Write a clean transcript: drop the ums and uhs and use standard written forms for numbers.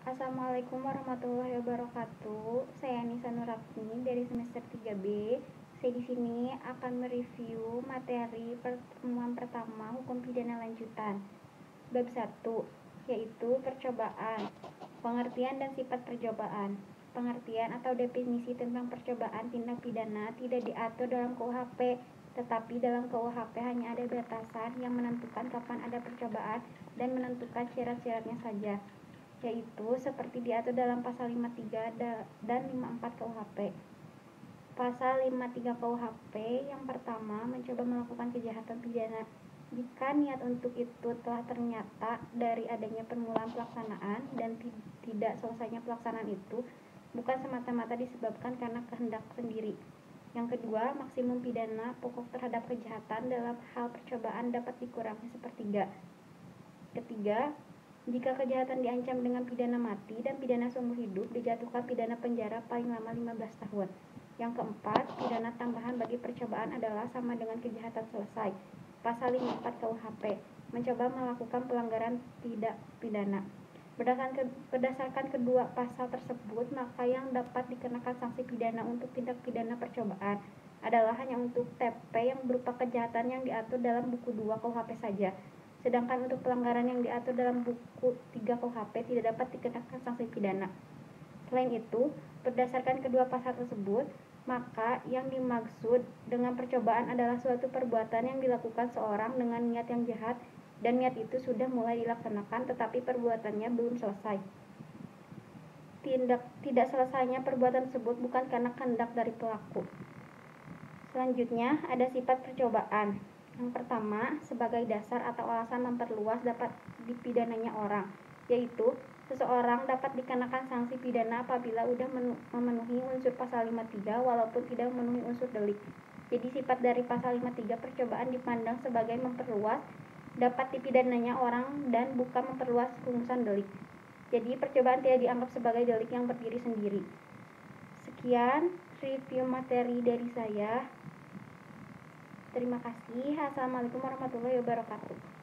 Assalamualaikum warahmatullahi wabarakatuh. Saya Nisa Nurafni dari semester 3B. Saya di sini akan mereview materi pertemuan pertama hukum pidana lanjutan. Bab 1, yaitu percobaan. Pengertian dan sifat percobaan. Pengertian atau definisi tentang percobaan tindak pidana tidak diatur dalam KUHP, tetapi dalam KUHP hanya ada batasan yang menentukan kapan ada percobaan dan menentukan syarat-syaratnya saja, yaitu seperti diatur dalam pasal 53 dan 54 KUHP. Pasal 53 KUHP yang pertama, mencoba melakukan kejahatan pidana jika niat untuk itu telah ternyata dari adanya permulaan pelaksanaan dan tidak selesainya pelaksanaan itu bukan semata-mata disebabkan karena kehendak sendiri. Yang kedua, maksimum pidana pokok terhadap kejahatan dalam hal percobaan dapat dikurangi sepertiga. Ketiga, jika kejahatan diancam dengan pidana mati dan pidana seumur hidup, dijatuhkan pidana penjara paling lama 15 tahun. Yang keempat, pidana tambahan bagi percobaan adalah sama dengan kejahatan selesai. Pasal 54 KUHP, mencoba melakukan pelanggaran tidak pidana. Berdasarkan kedua pasal tersebut, maka yang dapat dikenakan sanksi pidana untuk tindak pidana percobaan adalah hanya untuk TP yang berupa kejahatan yang diatur dalam buku 2 KUHP saja. Sedangkan untuk pelanggaran yang diatur dalam buku 3 KUHP tidak dapat dikenakan sanksi pidana. Selain itu, berdasarkan kedua pasal tersebut, maka yang dimaksud dengan percobaan adalah suatu perbuatan yang dilakukan seorang dengan niat yang jahat dan niat itu sudah mulai dilaksanakan tetapi perbuatannya belum selesai. Tidak selesainya perbuatan tersebut bukan karena kehendak dari pelaku. Selanjutnya, ada sifat percobaan. Yang pertama, sebagai dasar atau alasan memperluas dapat dipidananya orang, yaitu seseorang dapat dikenakan sanksi pidana apabila sudah memenuhi unsur pasal 53 walaupun tidak memenuhi unsur delik. Jadi sifat dari pasal 53 percobaan dipandang sebagai memperluas dapat dipidananya orang dan bukan memperluas rumusan delik. Jadi percobaan tidak dianggap sebagai delik yang berdiri sendiri. Sekian review materi dari saya. Terima kasih. Assalamualaikum warahmatullahi wabarakatuh.